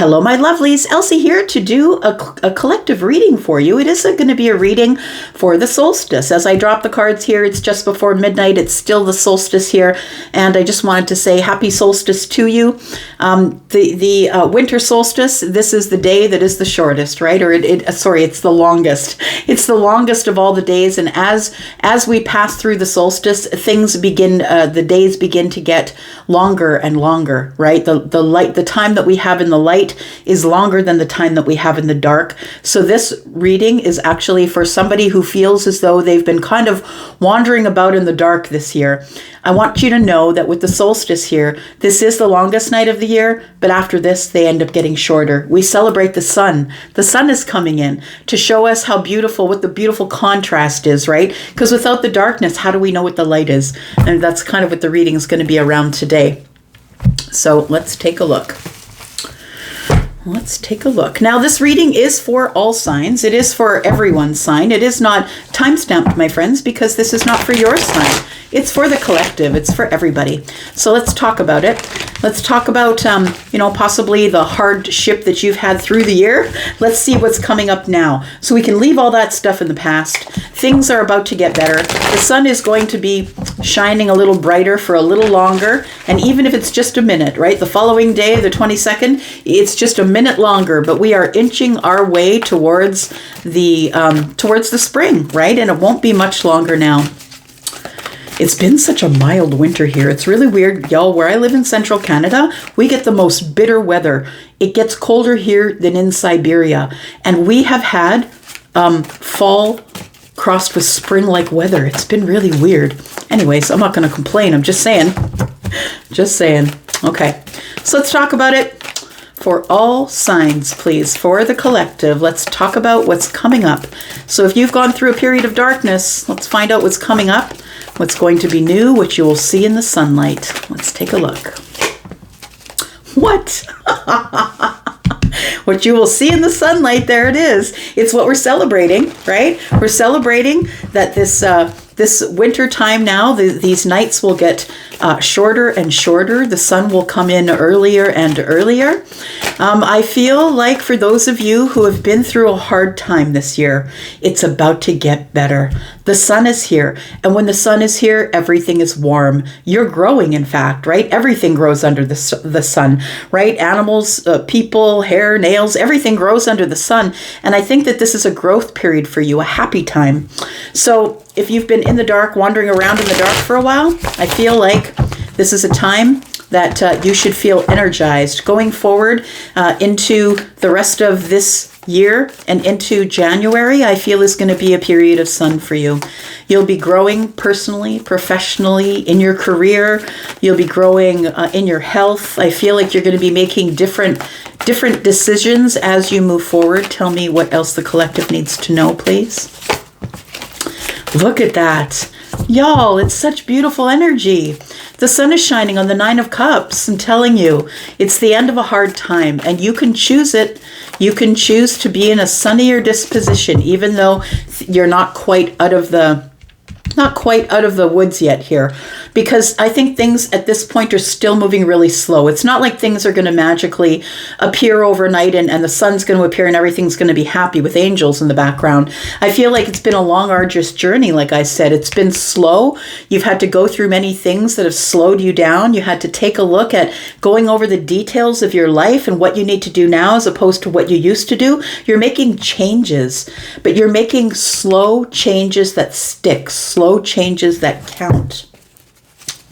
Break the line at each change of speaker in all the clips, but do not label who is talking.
Hello, my lovelies. Elsie here to do a collective reading for you. It is going to be a reading for the solstice. As I drop the cards here, it's just before midnight. It's still the solstice here. And I just wanted to say happy solstice to you. The winter solstice, this is the day that is the shortest, right? Or it's the longest. It's the longest of all the days. And as we pass through the solstice, the days begin to get longer and longer, right? The time that we have in the light is longer than the time that we have in the dark. So this reading is actually for somebody who feels as though they've been kind of wandering about in the dark this year. I want you to know that with the solstice here, this is the longest night of the year, but after this, they end up getting shorter. We celebrate the sun. The sun is coming in to show us what the beautiful contrast is, right? Because without the darkness, how do we know what the light is? And that's kind of what the reading is going to be around today. So let's take a look. Let's take a look. Now, this reading is for all signs. It is for everyone's sign. It is not time-stamped, my friends, because this is not for your sign. It's for the collective. It's for everybody. So let's talk about it. Let's talk about, possibly the hardship that you've had through the year. Let's see what's coming up now. So we can leave all that stuff in the past. Things are about to get better. The sun is going to be shining a little brighter for a little longer. And even if it's just a minute, right? The following day, the 22nd, it's just a minute longer, but we are inching our way towards the spring, right? And it won't be much longer now. It's been such a mild winter here. It's really weird, y'all. Where I live in central Canada, we get the most bitter weather. It gets colder here than in Siberia. And we have had fall crossed with spring-like weather. It's been really weird. Anyways, I'm not going to complain. I'm just saying. Just saying. Okay, so let's talk about it. For all signs, please, for the collective, let's talk about what's coming up. So if you've gone through a period of darkness, let's find out what's coming up, what's going to be new, what you will see in the sunlight. Let's take a look. What? What you will see in the sunlight, there it is. It's what we're celebrating, right? We're celebrating that this winter time now, these nights will get shorter and shorter. The sun will come in earlier and earlier. I feel like for those of you who have been through a hard time this year, it's about to get better. The sun is here. And when the sun is here, everything is warm. You're growing, in fact, right? Everything grows under the sun, right? Animals, people, hair, nails, everything grows under the sun. And I think that this is a growth period for you, a happy time. So if you've been in the dark, wandering around in the dark for a while, I feel like this is a time that you should feel energized going forward into the rest of this year and into January. I feel is going to be a period of sun for you. You'll be growing personally, professionally, in your career. You'll be growing in your health. I feel like you're going to be making different decisions as you move forward. Tell me what else the collective needs to know, please. Look at that. Y'all, it's such beautiful energy. The sun is shining on the 9 of Cups. I'm telling you, it's the end of a hard time, and you can choose it. You can choose to be in a sunnier disposition, even though you're not quite out of the woods yet here, because I think things at this point are still moving really slow. It's not like things are going to magically appear overnight and the sun's going to appear and everything's going to be happy with angels in the background. I feel like it's been a long, arduous journey. Like I said, it's been slow. You've had to go through many things that have slowed you down. You had to take a look at going over the details of your life and what you need to do now as opposed to what you used to do. You're making changes, but you're making slow changes that stick, slow changes that count.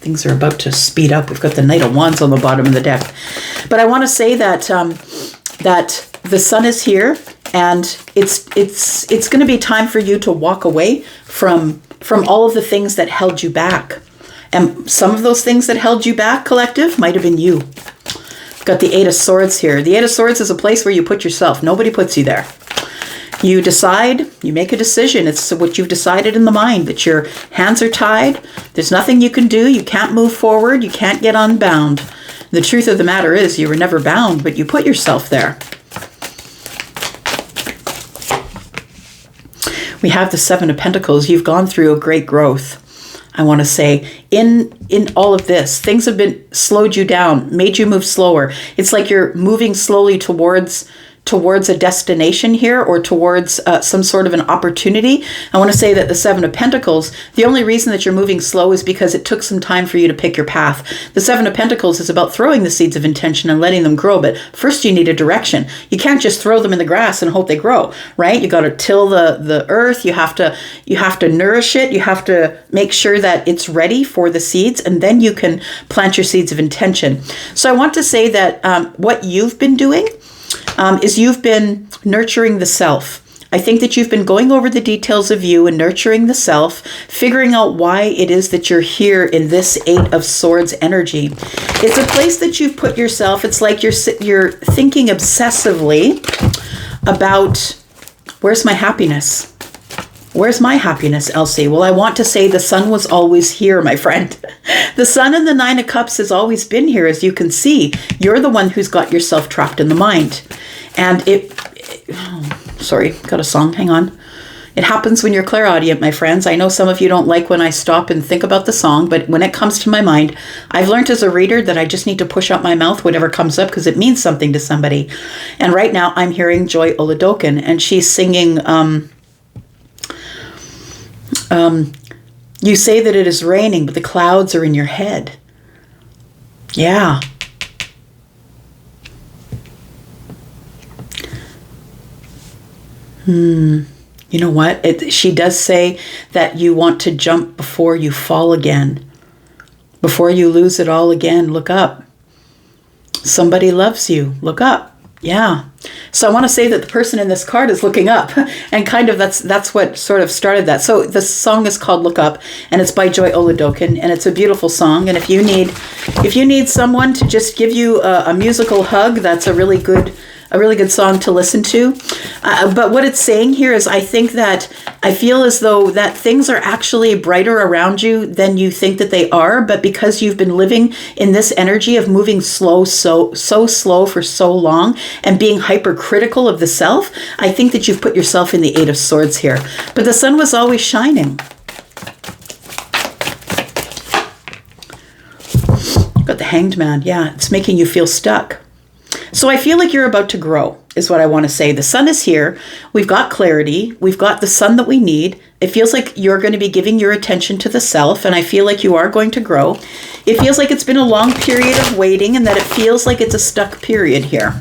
Things are about to speed up. We've got the Knight of Wands on the bottom of the deck. But I want to say that that the sun is here, and it's going to be time for you to walk away from all of the things that held you back. And some of those things that held you back, collective, might have been you. We've got the 8 of Swords here. The 8 of Swords is a place where you put yourself. Nobody puts you there. You decide, you make a decision. It's what you've decided in the mind, that your hands are tied. There's nothing you can do. You can't move forward. You can't get unbound. The truth of the matter is you were never bound, but you put yourself there. We have the 7 of Pentacles. You've gone through a great growth. I want to say, in all of this. Things have been slowed you down, made you move slower. It's like you're moving slowly towards a destination here, or towards some sort of an opportunity. I want to say that the Seven of Pentacles, the only reason that you're moving slow is because it took some time for you to pick your path. The Seven of Pentacles is about throwing the seeds of intention and letting them grow, but first you need a direction. You can't just throw them in the grass and hope they grow, right? You got to till the earth. You have to nourish it. You have to make sure that it's ready for the seeds, and then you can plant your seeds of intention. So I want to say that what you've been doing is you've been nurturing the self. I think that you've been going over the details of you and nurturing the self, figuring out why it is that you're here in this Eight of Swords energy. It's a place that you've put yourself. It's like you're thinking obsessively about, where's my happiness? Where's my happiness, Elsie? Well, I want to say the sun was always here, my friend. The sun and the Nine of Cups has always been here, as you can see. You're the one who's got yourself trapped in the mind. And sorry, got a song, hang on. It happens when you're clairaudient, my friends. I know some of you don't like when I stop and think about the song, but when it comes to my mind, I've learned as a reader that I just need to push out my mouth whatever comes up, because it means something to somebody. And right now I'm hearing Joy Oladokin, and she's singing, you say that it is raining, but the clouds are in your head. Yeah. You know what? She does say that you want to jump before you fall again. Before you lose it all again, look up. Somebody loves you. Look up. Yeah. So I want to say that the person in this card is looking up, and kind of that's what sort of started that. So the song is called Look Up, and it's by Joy Oladokin, and it's a beautiful song. And if you need someone to just give you a musical hug, that's a really good song to listen to. But what it's saying here is, I feel as though that things are actually brighter around you than you think that they are, but because you've been living in this energy of moving so slow for so long and being hypercritical of the self, I think that you've put yourself in the Eight of Swords here. But the sun was always shining. Got the Hanged Man. Yeah, it's making you feel stuck. So I feel like you're about to grow, is what I want to say. The sun is here. We've got clarity. We've got the sun that we need. It feels like you're going to be giving your attention to the self, and I feel like you are going to grow. It feels like it's been a long period of waiting, and that it feels like it's a stuck period here.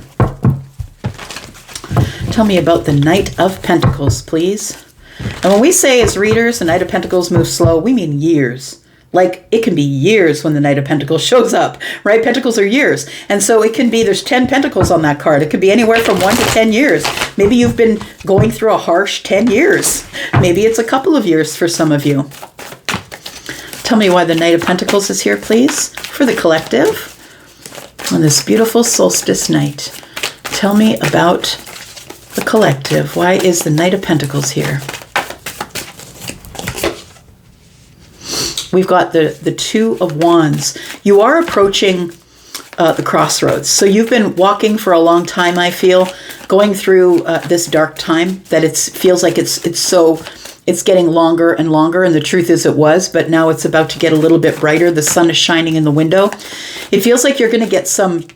Tell me about the Knight of Pentacles, please. And when we say as readers, the Knight of Pentacles moves slow, we mean years. Like, it can be years when the Knight of Pentacles shows up, right? Pentacles are years. And so it can be, there's 10 pentacles on that card. It could be anywhere from 1 to 10 years. Maybe you've been going through a harsh 10 years. Maybe it's a couple of years for some of you. Tell me why the Knight of Pentacles is here, please, for the collective on this beautiful solstice night. Tell me about the collective. Why is the Knight of Pentacles here? We've got the Two of Wands. You are approaching the crossroads. So you've been walking for a long time, I feel, going through this dark time that it feels like it's getting longer and longer, and the truth is it was, but now it's about to get a little bit brighter. The sun is shining in the window. It feels like you're going to get some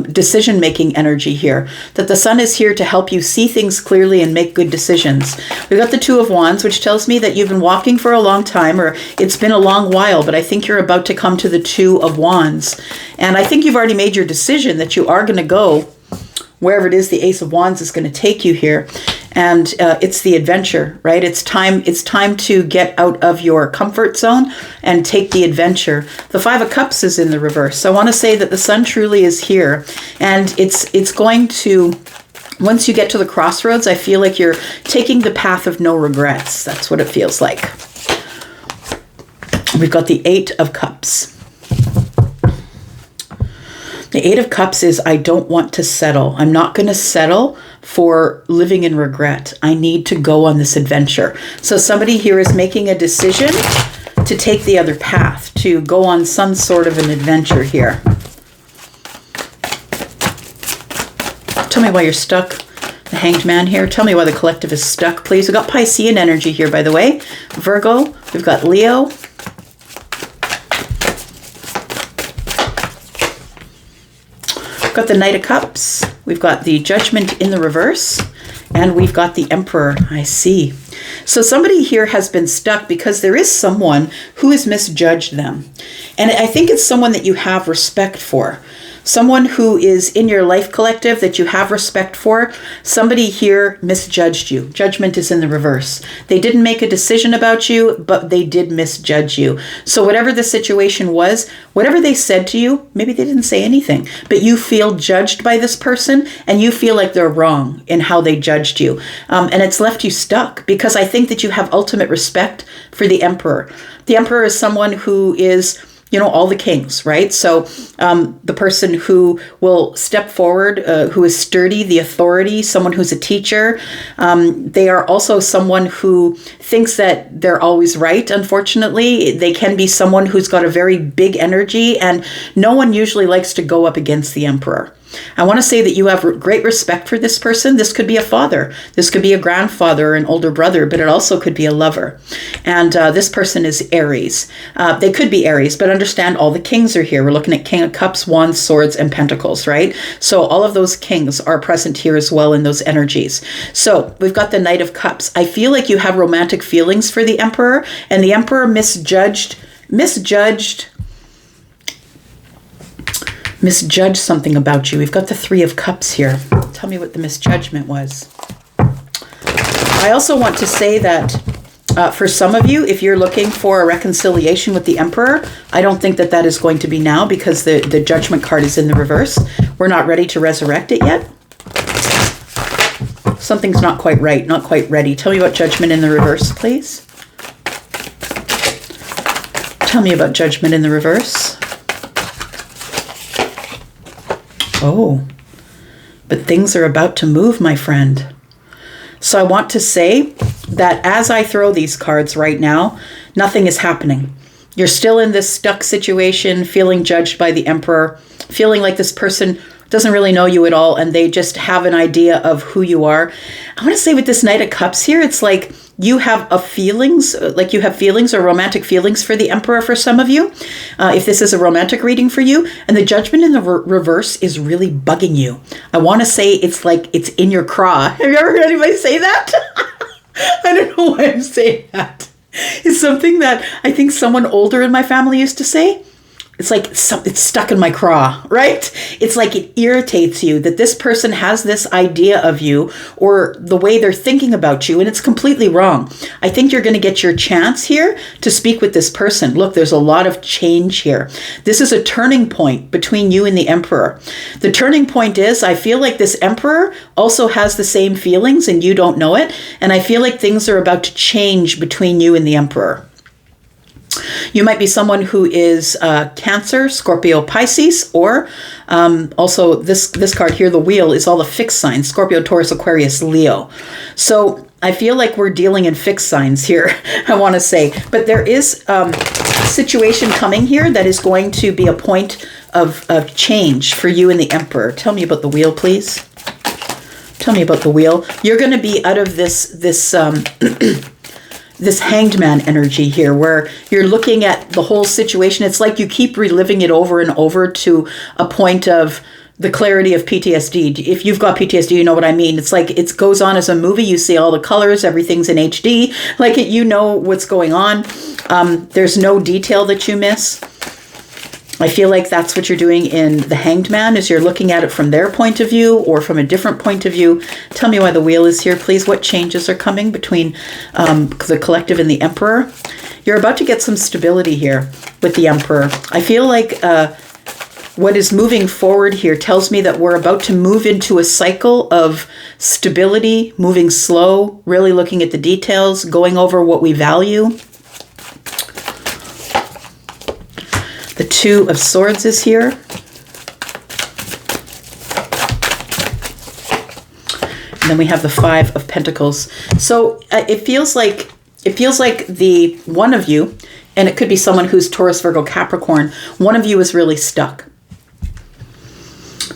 decision-making energy here, that the sun is here to help you see things clearly and make good decisions. We've got the Two of Wands, which tells me that you've been walking for a long time, or it's been a long while, but I think you're about to come to the Two of Wands. And I think you've already made your decision that you are going to go wherever it is the Ace of Wands is going to take you here. And it's the adventure, right? It's time to get out of your comfort zone and take the adventure. The Five of Cups is in the reverse. So I want to say that the sun truly is here, and it's going to, once you get to the crossroads, I feel like you're taking the path of no regrets. That's what it feels like. We've got the Eight of Cups. The Eight of Cups is, I don't want to settle. I'm not going to settle for living in regret. I need to go on this adventure. So somebody here is making a decision to take the other path, to go on some sort of an adventure here. Tell me why you're stuck. The Hanged Man here. Tell me why the collective is stuck, please. We've got Piscean energy here, by the way. Virgo. We've got Leo. got the Knight of Cups. We've got the Judgment in the reverse. And we've got the Emperor. I see. So somebody here has been stuck because there is someone who has misjudged them. And I think it's someone that you have respect for. Someone who is in your life collective that you have respect for. Somebody here misjudged you. Judgment is in the reverse. They didn't make a decision about you, but they did misjudge you. So whatever the situation was, whatever they said to you, maybe they didn't say anything, but you feel judged by this person and you feel like they're wrong in how they judged you. And it's left you stuck because I think that you have ultimate respect for the Emperor. The Emperor is someone who is, you know, all the kings, right? So the person who will step forward, who is sturdy, the authority, someone who's a teacher. They are also someone who thinks that they're always right, unfortunately. They can be someone who's got a very big energy, and no one usually likes to go up against the Emperor. I want to say that you have great respect for this person. This could be a father. This could be a grandfather or an older brother, but it also could be a lover. And this person is Aries. They could be Aries, but understand all the kings are here. We're looking at King of Cups, Wands, Swords, and Pentacles, right? So all of those kings are present here as well in those energies. So we've got the Knight of Cups. I feel like you have romantic feelings for the Emperor, and the Emperor misjudged something about you. We've got the Three of Cups here. Tell me what the misjudgment was. I also want to say that for some of you, if you're looking for a reconciliation with the Emperor, I don't think that that is going to be now because the Judgment card is in the reverse. We're not ready to resurrect it yet. Something's not quite right, not quite ready. Tell me about Judgment in the reverse, please. Tell me about Judgment in the reverse. Oh, but things are about to move, my friend. So I want to say that as I throw these cards right now, nothing is happening. You're still in this stuck situation, feeling judged by the Emperor, feeling like this person doesn't really know you at all, and they just have an idea of who you are. I want to say with this Knight of Cups here, it's like you have feelings or romantic feelings for the Emperor for some of you, if this is a romantic reading for you, and the Judgment in the reverse is really bugging you. I want to say it's like it's in your craw. Have you ever heard anybody say that? I don't know why I'm saying that. It's something that I think someone older in my family used to say. It's like it's stuck in my craw, right? It's like it irritates you that this person has this idea of you or the way they're thinking about you, and it's completely wrong. I think you're going to get your chance here to speak with this person. Look, there's a lot of change here. This is a turning point between you and the Emperor. The turning point is I feel like this Emperor also has the same feelings and you don't know it, and I feel like things are about to change between you and the Emperor. You might be someone who is Cancer, Scorpio, Pisces, or also this card here, the Wheel, is all the fixed signs, Scorpio, Taurus, Aquarius, Leo. So I feel like we're dealing in fixed signs here, I want to say. But there is a situation coming here that is going to be a point of change for you and the Emperor. Tell me about the Wheel, please. Tell me about the Wheel. You're going to be out of this this Hanged Man energy here where you're looking at the whole situation. It's like you keep reliving it over and over to a point of the clarity of PTSD. If you've got PTSD, you know what I mean. It's like it goes on as a movie. You see all the colors, everything's in HD. Like you know what's going on. There's no detail that you miss. I feel like that's what you're doing in the Hanged Man, is you're looking at it from their point of view or from a different point of view. Tell me why the Wheel is here, please. What changes are coming between the collective and the Emperor? You're about to get some stability here with the Emperor. I feel like what is moving forward here tells me that we're about to move into a cycle of stability, moving slow, really looking at the details, going over what we value. The Two of Swords is here. And then we have the Five of Pentacles. So it feels like the one of you, and it could be someone who's Taurus, Virgo, Capricorn, one of you is really stuck.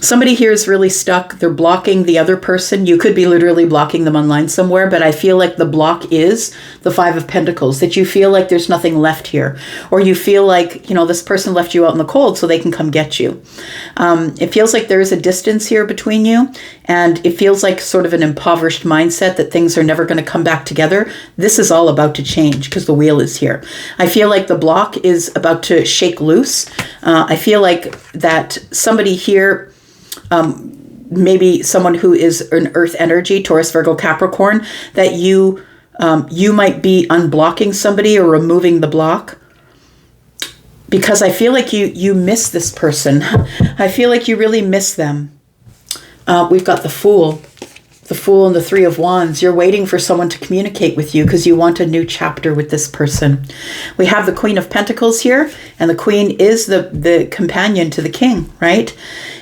Somebody here is really stuck. They're blocking the other person. You could be literally blocking them online somewhere, but I feel like the block is the Five of Pentacles, that you feel like there's nothing left here. Or you feel like, this person left you out in the cold so they can come get you. It feels like there is a distance here between you, and it feels like sort of an impoverished mindset that things are never going to come back together. This is all about to change because the wheel is here. I feel like the block is about to shake loose. I feel like that somebody here, maybe someone who is an earth energy, Taurus, Virgo, Capricorn, that you might be unblocking somebody or removing the block, because I feel like you miss this person. I feel like you really miss them. We've got the Fool and the Three of Wands. You're waiting for someone to communicate with you because you want a new chapter with this person. We have the Queen of Pentacles here, and the Queen is the companion to the King, right?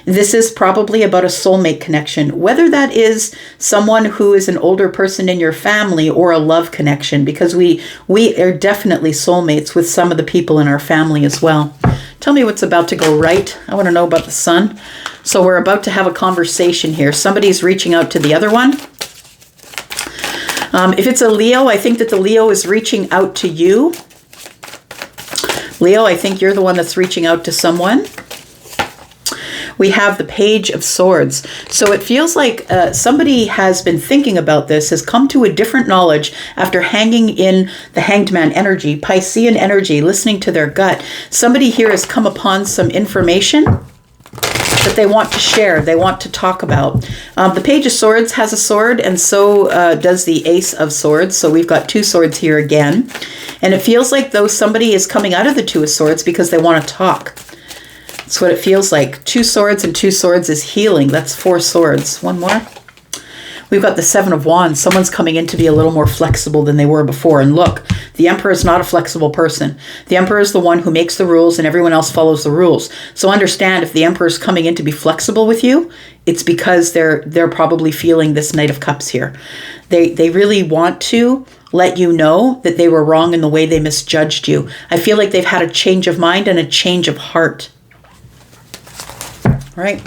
This is probably about a soulmate connection, whether that is someone who is an older person in your family or a love connection, because we are definitely soulmates with some of the people in our family as well. Tell me what's about to go right. I want to know about the Sun. So we're about to have a conversation here. Somebody's reaching out to the other one. If it's a Leo, I think that the Leo is reaching out to you. Leo, I think you're the one that's reaching out to someone. We have the Page of Swords. So it feels like somebody has been thinking about this, has come to a different knowledge after hanging in the Hanged Man energy, Piscean energy, listening to their gut. Somebody here has come upon some information that they want to share, they want to talk about. The Page of Swords has a sword, and so does the Ace of Swords. So we've got two swords here again. And it feels like though somebody is coming out of the Two of Swords because they want to talk. That's what it feels like. Two swords and two swords is healing. That's four swords. One more. We've got the Seven of Wands. Someone's coming in to be a little more flexible than they were before. And look, the Emperor is not a flexible person. The Emperor is the one who makes the rules and everyone else follows the rules. So understand, if the Emperor is coming in to be flexible with you, it's because they're probably feeling this Knight of Cups here. They really want to let you know that they were wrong in the way they misjudged you. I feel like they've had a change of mind and a change of heart. All right.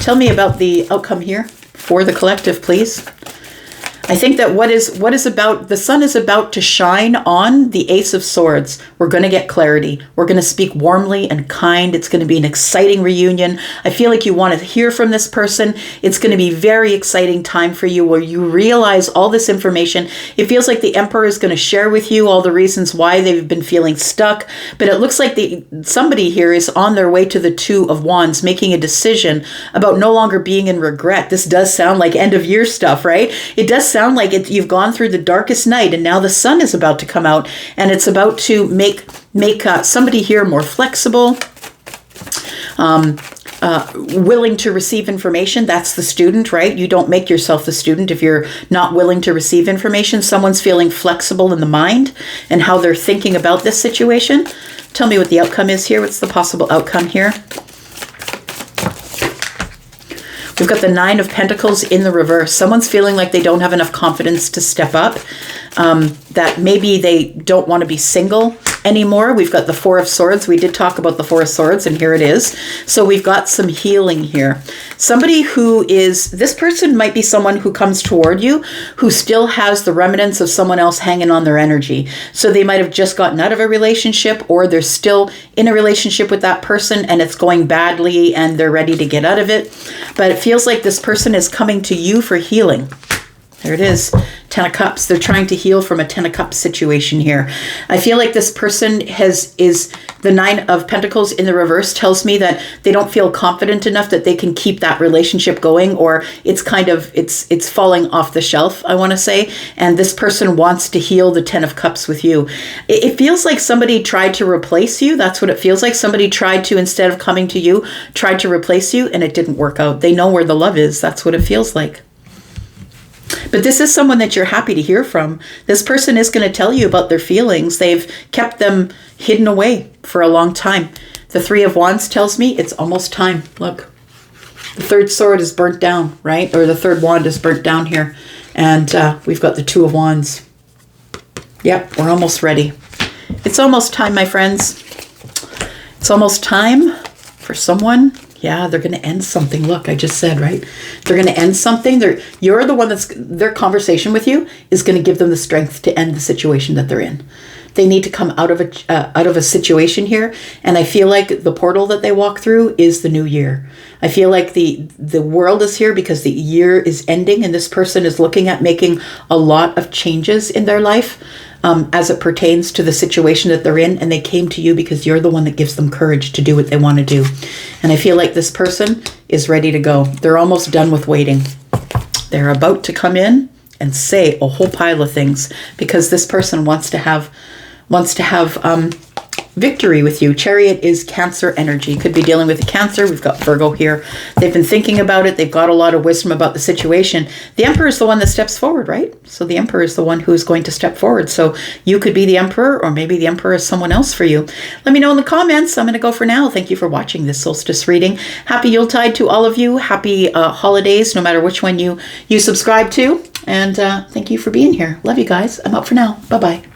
Tell me about the outcome here for the collective, please. I think that what is about, the sun is about to shine on the Ace of Swords. We're going to get clarity. We're going to speak warmly and kind. It's going to be an exciting reunion. I feel like you want to hear from this person. It's going to be very exciting time for you where you realize all this information. It feels like the Emperor is going to share with you all the reasons why they've been feeling stuck. But it looks like somebody here is on their way to the Two of Wands, making a decision about no longer being in regret. This does sound like end of year stuff, right? It does sound like you've gone through the darkest night and now the sun is about to come out, and it's about to make somebody here more flexible, willing to receive information. That's the student, right? You don't make yourself the student if you're not willing to receive information. Someone's feeling flexible in the mind and how they're thinking about this situation. Tell me what the outcome is here. What's the possible outcome here? We've got the Nine of Pentacles in the reverse. Someone's feeling like they don't have enough confidence to step up, that maybe they don't want to be single anymore. We've got the Four of Swords. We did talk about the Four of Swords, and here it is. So we've got some healing here. Somebody who is, this person might be someone who comes toward you who still has the remnants of someone else hanging on their energy. So they might have just gotten out of a relationship, or they're still in a relationship with that person and it's going badly and they're ready to get out of it. But it feels like this person is coming to you for healing. There it is. Ten of Cups. They're trying to heal from a Ten of Cups situation here. I feel like this person is the Nine of Pentacles in the reverse tells me that they don't feel confident enough that they can keep that relationship going, or it's kind of, it's falling off the shelf, I want to say. And this person wants to heal the Ten of Cups with you. It feels like somebody tried to replace you. That's what it feels like. Somebody tried to, instead of coming to you, tried to replace you, and it didn't work out. They know where the love is. That's what it feels like. But this is someone that you're happy to hear from. This person is going to tell you about their feelings. They've kept them hidden away for a long time. The Three of Wands tells me it's almost time. Look, the third sword is burnt down, right? Or the third wand is burnt down here. And we've got the Two of Wands. Yep, we're almost ready. It's almost time, my friends. It's almost time for someone Yeah, they're going to end something. Look, I just said, right? They're going to end something. You're the one their conversation with you is going to give them the strength to end the situation that they're in. They need to come out of a situation here, and I feel like the portal that they walk through is the new year. I feel like the world is here because the year is ending, and this person is looking at making a lot of changes in their life as it pertains to the situation that they're in, and they came to you because you're the one that gives them courage to do what they want to do. And I feel like this person is ready to go. They're almost done with waiting. They're about to come in and say a whole pile of things because this person wants to have victory with you. Chariot is Cancer energy. Could be dealing with a Cancer. We've got Virgo here. They've been thinking about it. They've got a lot of wisdom about the situation. The Emperor is the one that steps forward, right? So the Emperor is the one who is going to step forward. So you could be the Emperor, or maybe the Emperor is someone else for you. Let me know in the comments. I'm going to go for now. Thank you for watching this solstice reading. Happy Yuletide to all of you. Happy holidays, no matter which one you subscribe to. And thank you for being here. Love you guys. I'm out for now. Bye-bye.